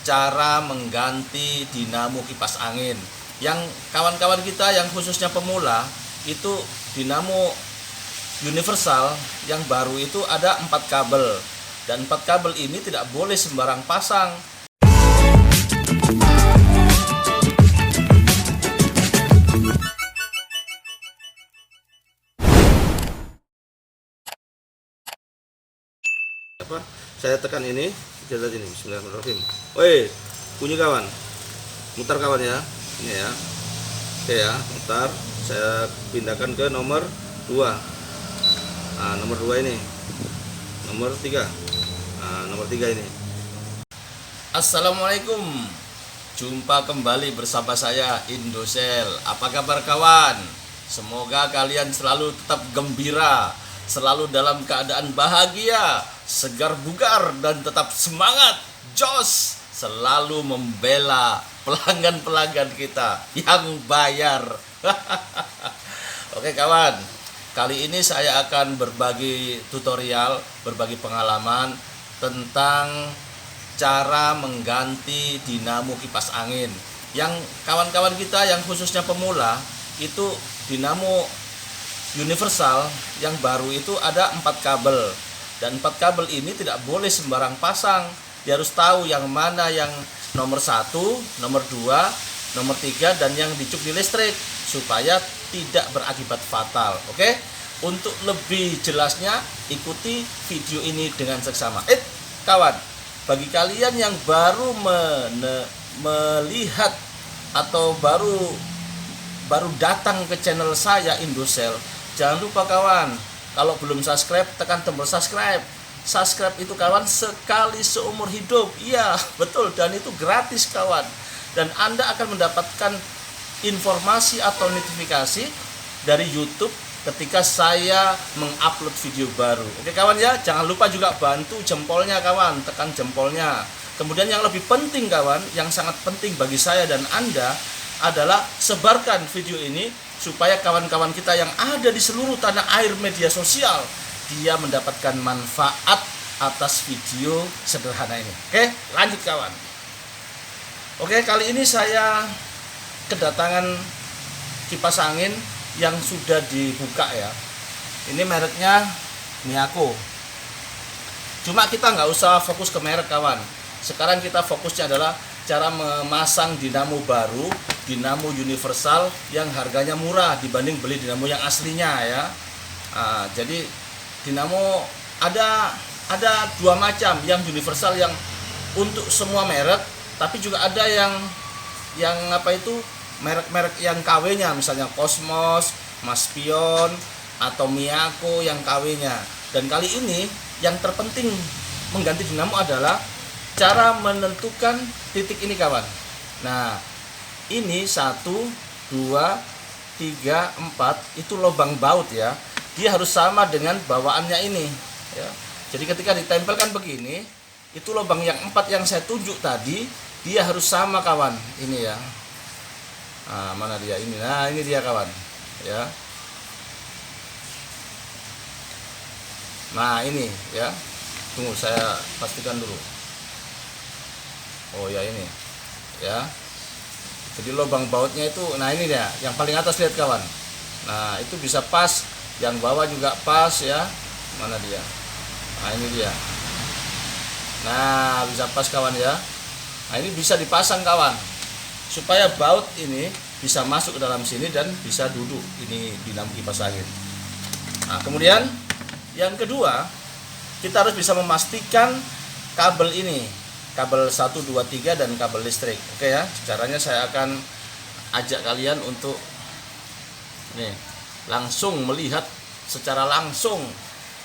cara mengganti dinamo kipas angin. Yang kawan-kawan kita yang khususnya pemula itu dinamo universal yang baru itu ada 4 kabel, dan 4 kabel ini tidak boleh sembarang pasang. Saya tekan ini, kita lihat ini, bismillahirrahmanirrahim. Woi, bunyi kawan, mutar kawan ya, ini ya. Oke ya, mutar. Saya pindahkan ke nomor 2. Nah, nomor 2 ini, nomor 3. Nah, nomor 3 ini. Assalamualaikum, jumpa kembali bersama saya Indosel. Apa kabar kawan? Semoga kalian selalu tetap gembira, selalu dalam keadaan bahagia, segar bugar, dan tetap semangat, jos, selalu membela pelanggan-pelanggan kita yang bayar. Oke kawan, kali ini saya akan berbagi tutorial, berbagi pengalaman tentang cara mengganti dinamo kipas angin. Yang kawan-kawan kita yang khususnya pemula itu dinamo universal yang baru itu ada 4 kabel, dan 4 kabel ini tidak boleh sembarang pasang. Dia harus tahu yang mana yang nomor 1, nomor 2, nomor 3, dan yang dicuk di listrik supaya tidak berakibat fatal. Oke, untuk lebih jelasnya ikuti video ini dengan seksama. Kawan, bagi kalian yang baru melihat atau baru datang ke channel saya Indosel, jangan lupa kawan, kalau belum subscribe, tekan tombol subscribe. Subscribe itu kawan sekali seumur hidup. Iya, betul, dan itu gratis kawan. Dan Anda akan mendapatkan informasi atau notifikasi dari YouTube ketika saya mengupload video baru. Oke kawan ya, jangan lupa juga bantu jempolnya kawan, tekan jempolnya. Kemudian yang lebih penting kawan, yang sangat penting bagi saya dan Anda adalah sebarkan video ini supaya kawan-kawan kita yang ada di seluruh tanah air media sosial dia mendapatkan manfaat atas video sederhana ini. Oke, lanjut kawan. Oke, kali ini saya kedatangan kipas angin yang sudah dibuka ya. Ini mereknya Miyako. Cuma kita nggak usah fokus ke merek kawan. Sekarang kita fokusnya adalah cara memasang dinamo baru, dinamo universal yang harganya murah dibanding beli dinamo yang aslinya ya. Nah, jadi dinamo ada 2 macam, yang universal yang untuk semua merek, tapi juga ada yang apa itu merek-merek yang KW-nya, misalnya Cosmos, Maspion, atau Miyako yang KW-nya. Dan kali ini yang terpenting mengganti dinamo adalah cara menentukan titik ini kawan. Nah, ini 1, 2, 3, 4 itu lubang baut ya. Dia harus sama dengan bawaannya ini ya. Jadi ketika ditempelkan begini, itu lubang yang 4 yang saya tunjuk tadi, dia harus sama kawan. Ini ya. Nah, mana dia ini? Nah, ini dia kawan ya. Nah, ini ya. Tunggu saya pastikan dulu. Oh ya, ini ya. Jadi lubang bautnya itu, nah ini dia, yang paling atas lihat kawan. Nah, itu bisa pas, yang bawah juga pas ya. Mana dia? Nah, ini dia. Nah, bisa pas kawan ya. Nah, ini bisa dipasang kawan, supaya baut ini bisa masuk ke dalam sini dan bisa duduk ini dinamo kipas angin. Nah, kemudian yang kedua, kita harus bisa memastikan kabel ini, kabel 1, 2, 3 dan kabel listrik. Oke ya, caranya saya akan ajak kalian untuk nih langsung melihat secara langsung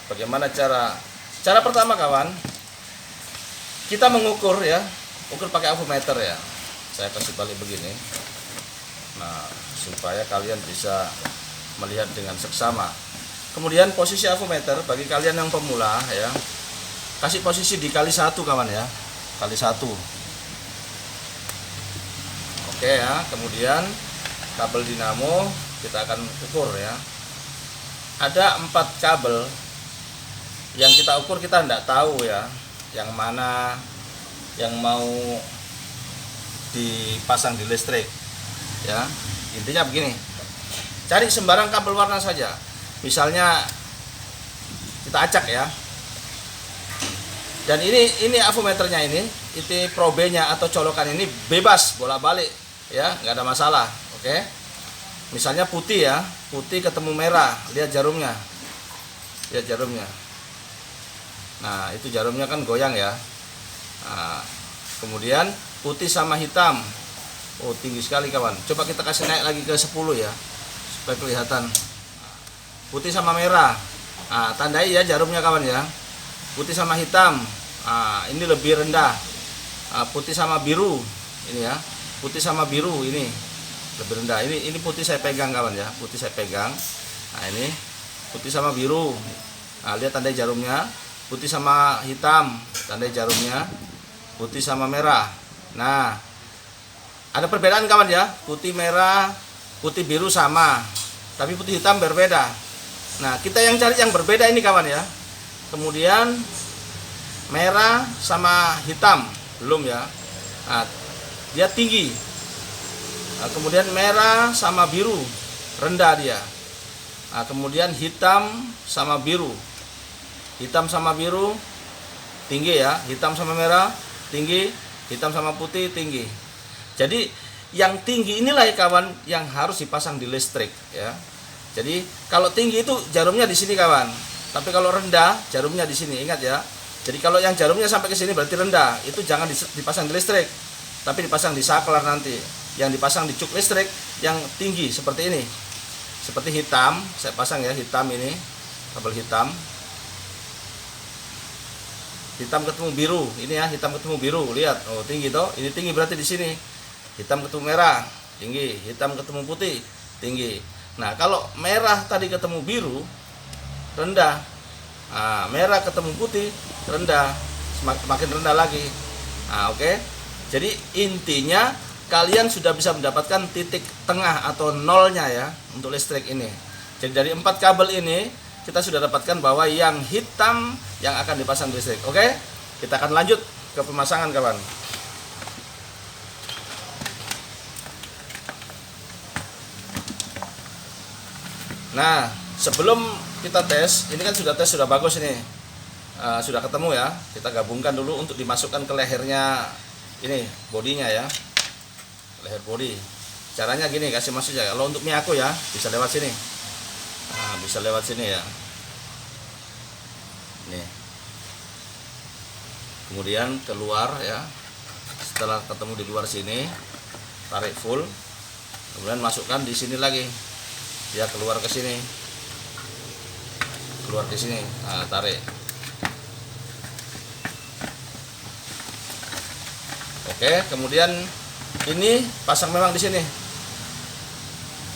bagaimana cara pertama kawan, kita mengukur ya, ukur pakai avometer ya. Saya kasih balik begini. Nah, supaya kalian bisa melihat dengan seksama. Kemudian posisi avometer bagi kalian yang pemula ya, kasih posisi dikali 1 kawan ya, kali 1. Oke ya, kemudian kabel dinamo kita akan ukur ya. Ada 4 kabel yang kita ukur, kita tidak tahu ya yang mana yang mau dipasang di listrik ya. Intinya begini, cari sembarang kabel warna saja, misalnya kita acak ya. Dan ini avometernya, ini probe-nya atau colokan ini bebas bolak-balik ya, nggak ada masalah. Oke, misalnya putih ya, putih ketemu merah, lihat jarumnya, lihat jarumnya. Nah itu jarumnya kan goyang ya. Nah, kemudian putih sama hitam, oh tinggi sekali kawan, coba kita kasih naik lagi ke 10 ya supaya kelihatan. Putih sama merah, nah, tandai ya jarumnya kawan ya. Putih sama hitam, nah, ini lebih rendah. Putih sama biru, ini ya, putih sama biru ini lebih rendah. Ini putih saya pegang kawan ya, putih saya pegang. Nah ini putih sama biru, nah, lihat tandai jarumnya. Putih sama hitam, tandai jarumnya. Putih sama merah. Nah ada perbedaan kawan ya, putih merah, putih biru sama, tapi putih hitam berbeda. Nah kita yang cari yang berbeda ini kawan ya. Kemudian merah sama hitam belum ya, nah, dia tinggi. Nah, kemudian merah sama biru rendah dia. Nah, kemudian hitam sama biru, hitam sama biru tinggi ya, hitam sama merah tinggi, hitam sama putih tinggi. Jadi yang tinggi inilah ya kawan yang harus dipasang di listrik ya. Jadi kalau tinggi itu jarumnya di sini kawan. Tapi kalau rendah jarumnya di sini, ingat ya. Jadi kalau yang jarumnya sampai ke sini berarti rendah, itu jangan dipasang di listrik, tapi dipasang di saklar nanti. Yang dipasang di cuk listrik yang tinggi seperti ini, seperti hitam, saya pasang ya hitam ini, kabel hitam. Hitam ketemu biru, ini ya hitam ketemu biru, lihat, oh tinggi toh, ini tinggi berarti di sini. Hitam ketemu merah, tinggi, hitam ketemu putih, tinggi. Nah kalau merah tadi ketemu biru, rendah. Nah, merah ketemu putih rendah, semakin rendah lagi. Nah, oke. Jadi intinya kalian sudah bisa mendapatkan titik tengah atau nolnya ya untuk listrik ini. Jadi dari 4 kabel ini kita sudah dapatkan bahwa yang hitam yang akan dipasang di listrik. Oke, kita akan lanjut ke pemasangan kawan. Nah sebelum kita tes, ini kan sudah bagus ini, sudah ketemu ya. Kita gabungkan dulu untuk dimasukkan ke lehernya ini, bodinya ya, leher body. Caranya gini, kasih masuk ya. Kalau untuk Miyako ya bisa lewat sini, nah, bisa lewat sini ya. Nih, kemudian keluar ya. Setelah ketemu di luar sini, tarik full, kemudian masukkan di sini lagi, dia keluar ke sini. Keluar ke sini, nah, tarik. Oke, kemudian ini pasang memang di sini.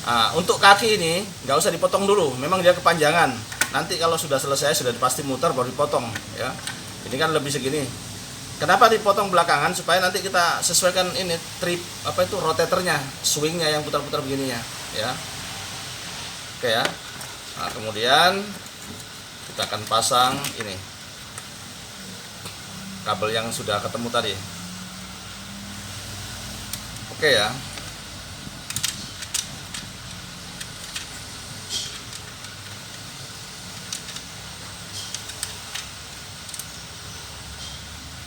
Nah, untuk kaki ini nggak usah dipotong dulu, memang dia kepanjangan. Nanti kalau sudah selesai, sudah pasti muter baru dipotong ya. Ini kan lebih segini. Kenapa dipotong belakangan? Supaya nanti kita sesuaikan ini trip apa itu rotatornya, swingnya yang putar-putar begininya ya. Oke ya. Nah, kemudian kita akan pasang ini kabel yang sudah ketemu tadi. Oke ya.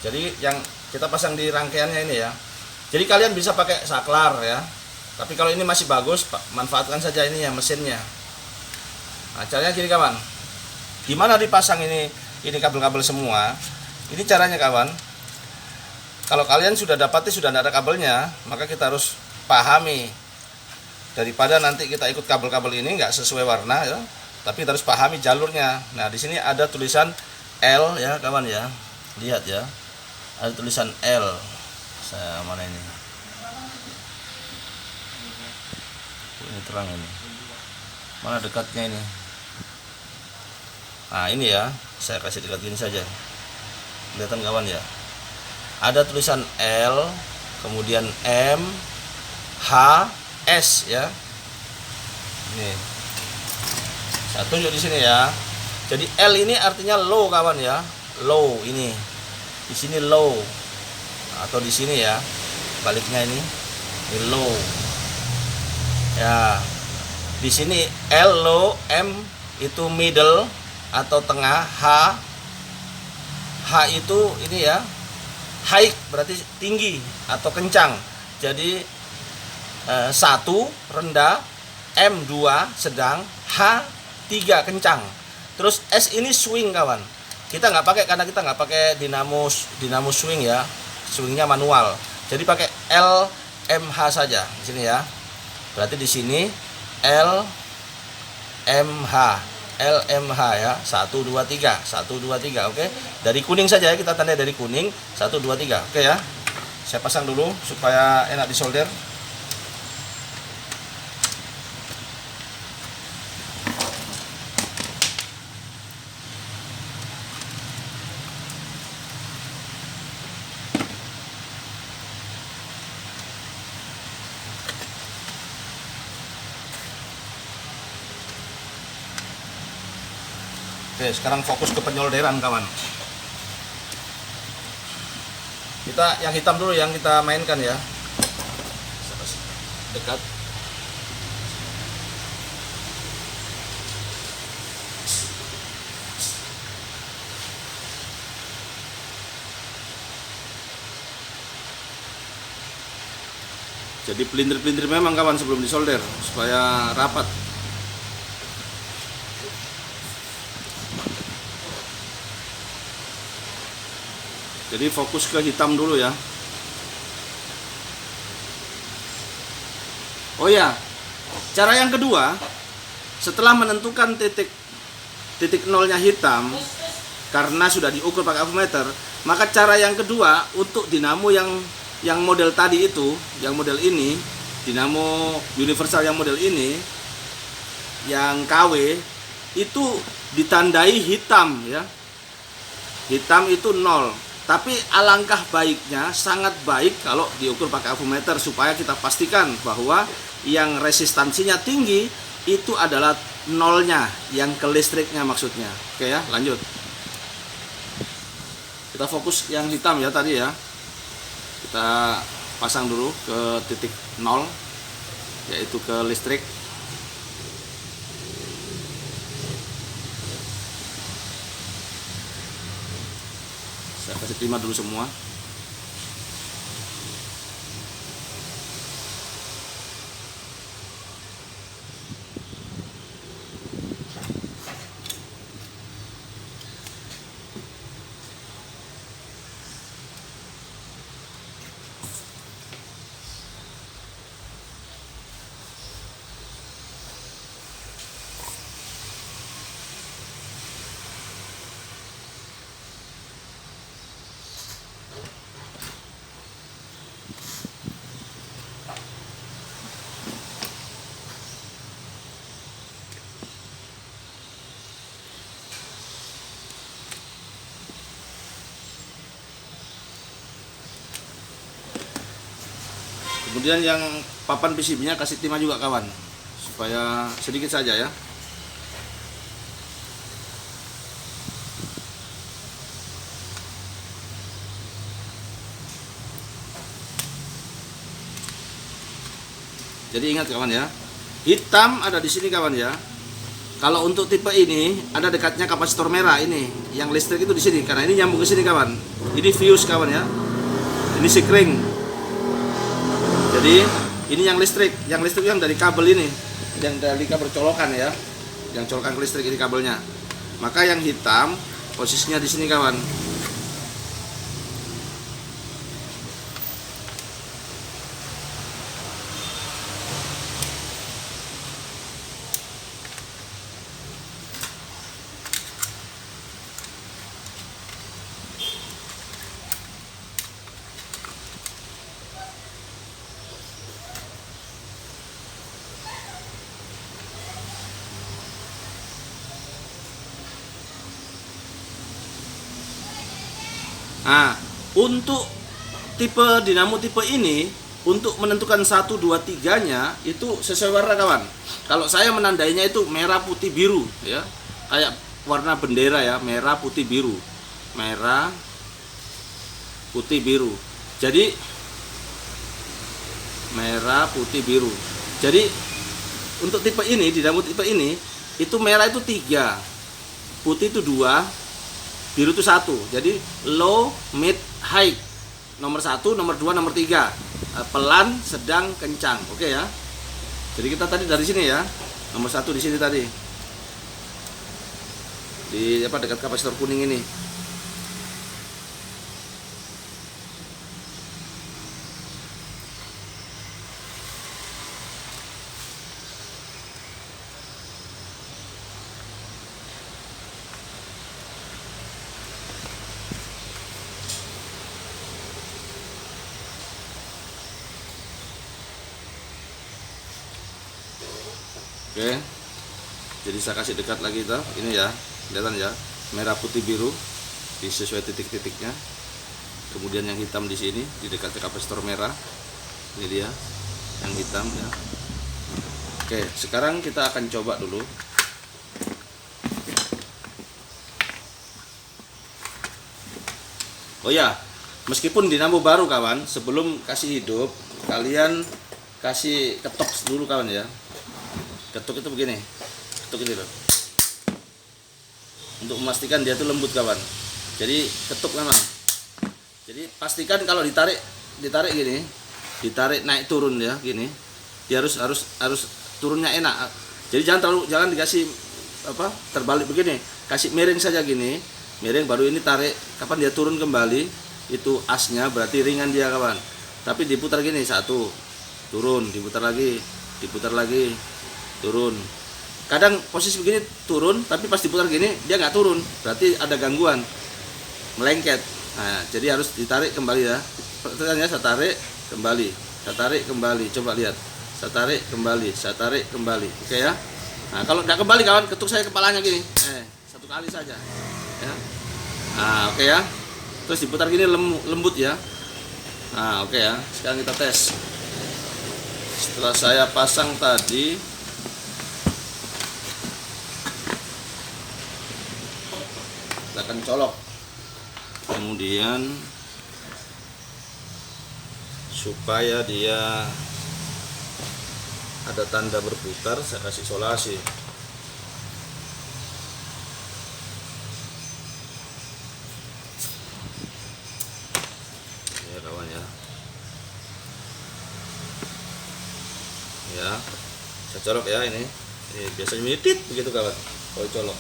Jadi yang kita pasang di rangkaiannya ini ya. Jadi kalian bisa pakai saklar ya. Tapi kalau ini masih bagus, manfaatkan saja ini ya mesinnya. Nah, caranya gini kawan. Gimana dipasang ini kabel-kabel semua? Ini caranya kawan. Kalau kalian sudah dapati sudah ada kabelnya, maka kita harus pahami. Daripada nanti kita ikut kabel-kabel ini nggak sesuai warna ya, tapi kita harus pahami jalurnya. Nah, di sini ada tulisan L ya kawan ya. Lihat ya. Ada tulisan L. Saya mana ini? Ini terang ini. Mana dekatnya ini? Nah ini ya, saya kasih dekat gini saja. Kelihatan kawan ya. Ada tulisan L, kemudian M, H, S ya. Ini. Saya tunjuk di sini ya. Jadi L ini artinya low kawan ya. Low ini. Di sini low atau di sini ya. baliknya ini low. Ya, di sini L low, M itu middle atau tengah, H itu ini ya high, berarti tinggi atau kencang. Jadi 1 rendah, M 2 sedang, H 3 kencang. Terus S ini swing kawan. Kita nggak pakai karena kita nggak pakai dinamo swing ya, swingnya manual. Jadi pakai L M H saja di sini ya. Berarti di sini L M H ya, 1 2 3 1 2 3. Oke, dari kuning saja ya, kita tandai dari kuning 1 2 3. Oke ya, saya pasang dulu supaya enak disolder. Oke, sekarang fokus ke penyolderan kawan. Kita yang hitam dulu yang kita mainkan ya. Dekat. Jadi pelintir-pelintir memang kawan sebelum disolder supaya rapat. Jadi fokus ke hitam dulu ya. Oh ya, cara yang kedua, setelah menentukan titik nolnya hitam karena sudah diukur pakai avometer, maka cara yang kedua untuk dinamo yang model tadi itu, yang model ini, dinamo universal yang model ini, yang KW itu ditandai hitam ya. Hitam itu 0. Tapi alangkah baiknya, sangat baik kalau diukur pakai avometer supaya kita pastikan bahwa yang resistansinya tinggi itu adalah nolnya, yang ke listriknya maksudnya. Oke ya, lanjut. Kita fokus yang hitam ya tadi ya. Kita pasang dulu ke titik 0, yaitu ke listrik. Saya kasih terima dulu semua. Kemudian yang papan PCB-nya kasih timah juga kawan, supaya sedikit saja ya. Jadi ingat kawan ya, hitam ada di sini kawan ya. Kalau untuk tipe ini ada dekatnya kapasitor merah ini, yang listrik itu di sini karena ini nyambung ke sini kawan. Ini fuse kawan ya. Ini sikring. Jadi ini yang listrik yang dari kabel ini, yang dari kabel colokan ya, yang colokan ke listrik ini kabelnya. Maka yang hitam posisinya di sini kawan. Nah, untuk dinamo tipe ini, untuk menentukan 1, 2, 3-nya itu sesuai warna kawan. Kalau saya menandainya itu merah, putih, biru ya. Kayak warna bendera ya, merah, putih, biru. Merah, putih, biru. Jadi merah, putih, biru. Jadi untuk tipe ini, dinamo tipe ini, itu merah itu 3, putih itu 2, biru itu 1. Jadi low, mid, high. Nomor 1, nomor 2, nomor 3. Pelan, sedang, kencang. Oke ya. Jadi kita tadi dari sini ya. Nomor 1 di sini tadi. Di dekat kapasitor kuning ini. Oke, jadi saya kasih dekat lagi tuh, ini ya, kelihatan ya, merah putih biru, di sesuai titik-titiknya. Kemudian yang hitam di sini, di dekat kapasitor merah, ini dia, yang hitam ya. Oke, sekarang kita akan coba dulu. Oh ya, meskipun dinamo baru kawan, sebelum kasih hidup, kalian kasih ketok dulu kawan ya. Ketuk itu begini, ketuk ini loh, untuk memastikan dia tuh lembut kawan. Jadi ketuk memang. Jadi pastikan kalau ditarik gini, ditarik naik turun ya gini, dia harus turunnya enak. Jadi jangan dikasih terbalik begini, kasih miring saja gini, miring baru ini tarik. Kapan dia turun kembali, itu asnya berarti ringan dia kawan. Tapi diputar gini, 1 turun, diputar lagi, turun. Kadang posisi begini turun, tapi pas diputar gini dia nggak turun, berarti ada gangguan, melengket. Nah, jadi harus ditarik kembali ya. Pertanyaannya, saya tarik kembali, coba lihat, saya tarik kembali, oke ya. Nah, kalau nggak kembali kawan, ketuk saya kepalanya gini, 1 kali saja, ya. Nah, oke ya. Terus diputar gini lembut ya. Nah, oke ya. Sekarang kita tes. Setelah saya pasang tadi, kita akan colok, kemudian supaya dia ada tanda berputar, saya kasih isolasi. Ya kawan ya, saya colok ya, ini biasanya mitit begitu kawan kalau colok.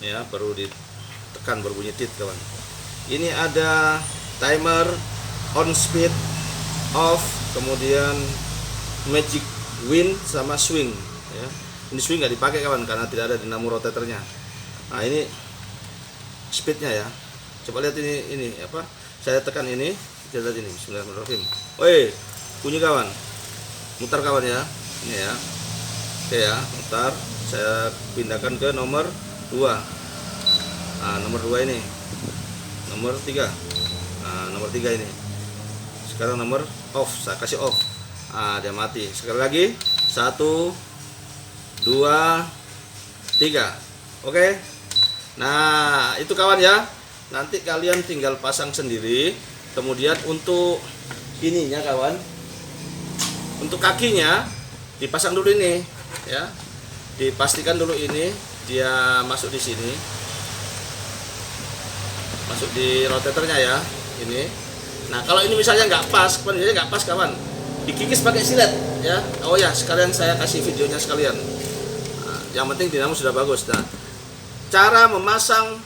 Ya, baru ditekan, baru bunyi tit kawan. Ini ada timer, on speed, off, kemudian magic wind sama swing ya. Ini swing nggak dipakai kawan karena tidak ada dinamo rotatornya. Nah, ini speednya ya. Coba lihat ini apa? Saya tekan ini, kita lihat ini. Bismillahirrahmanirrahim. Woi, bunyi kawan. Mutar kawan ya. Ini ya. Oke ya, mutar. Saya pindahkan ke nomor 2. Nah, nomor 2 ini, nomor 3. Nah, nomor 3 ini. Sekarang nomor off, saya kasih off. Nah, dia mati. Sekali lagi, 1, 2, 3. Oke. Nah, itu kawan ya. Nanti kalian tinggal pasang sendiri. Kemudian untuk ininya kawan, untuk kakinya dipasang dulu ini ya. Dipastikan dulu ini dia masuk di sini, masuk di rotatornya ya ini. Nah, kalau ini misalnya nggak pas, kawan, dikikis pakai silet ya. Oh ya, sekalian saya kasih videonya sekalian. Nah, yang penting dinamo sudah bagus. Nah, cara memasang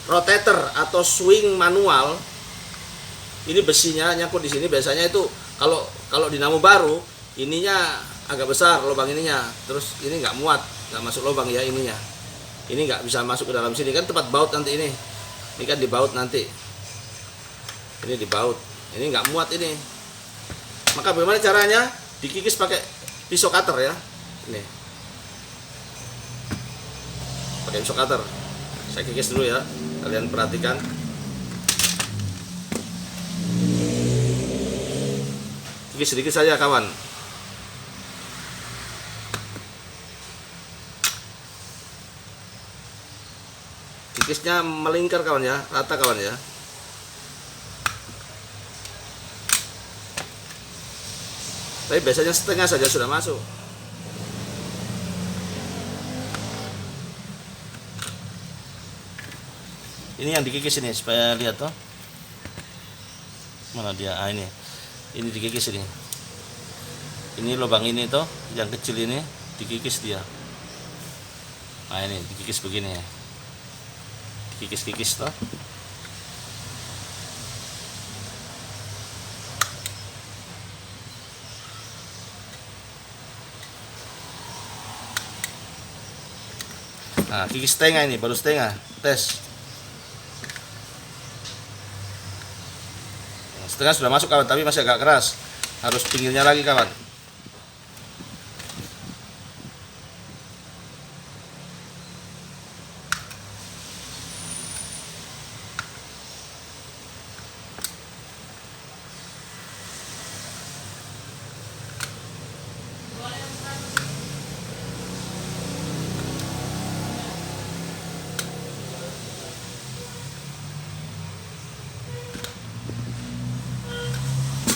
rotator atau swing manual, ini besinya nyangkut di sini. Biasanya itu kalau dinamo baru, ininya agak besar lubang ininya, terus ini nggak muat, nggak masuk lubang ya ininya. Ini nggak bisa masuk ke dalam sini, kan tempat baut nanti ini kan dibaut nanti. Ini dibaut, ini nggak muat ini. Maka bagaimana caranya? Dikikis pakai pisau cutter ya. Ini pakai pisau cutter. Saya kikis dulu ya, kalian perhatikan. Kikis sedikit saja kawan. Kikisnya melingkar kawan ya, rata kawan ya. Tapi biasanya setengah saja sudah masuk. Ini yang dikikis ini supaya lihat toh. Mana dia? Ah, ini dikikis ini. Ini lubang ini toh, yang kecil ini dikikis dia. Nah ini dikikis begini ya. Dikikis-kikis toh. Nah, kikis setengah ini, baru setengah. Tes. Setengah sudah masuk kawan, tapi masih agak keras. Harus pinggirnya lagi kawan.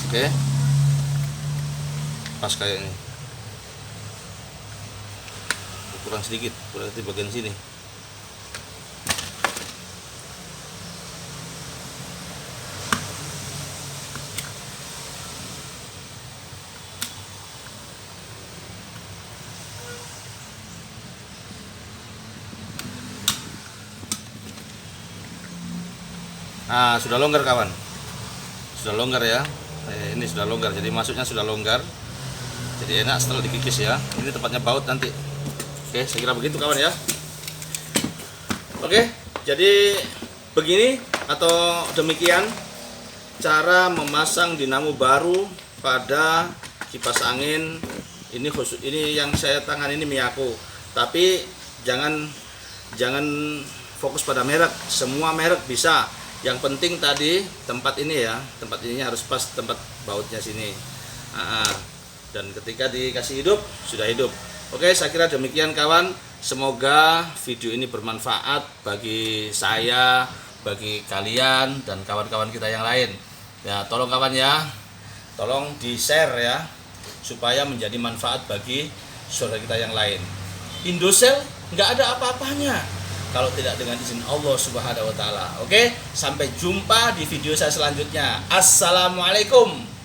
Oke, pas kayak ini, kurang sedikit, berarti bagian sini. Nah, sudah longgar kawan, sudah longgar ya. Ini sudah longgar, jadi masuknya sudah longgar, jadi enak setelah dikikis ya. Ini tempatnya baut nanti. Oke, saya kira begitu kawan ya. Oke, jadi begini atau demikian cara memasang dinamo baru pada kipas angin. Ini khusus, ini yang saya tangan ini Miyako, tapi jangan fokus pada merek, semua merek bisa. Yang penting tadi tempat ini ya, tempat ininya harus pas, tempat bautnya sini. Dan ketika dikasih hidup, sudah hidup. Oke, saya kira demikian kawan. Semoga video ini bermanfaat bagi saya, bagi kalian dan kawan-kawan kita yang lain. Ya, tolong kawan ya, tolong di-share ya, supaya menjadi manfaat bagi saudara kita yang lain. Indosel nggak ada apa-apanya kalau tidak dengan izin Allah Subhanahu wa Ta'ala. Oke, sampai jumpa di video saya selanjutnya. Assalamualaikum.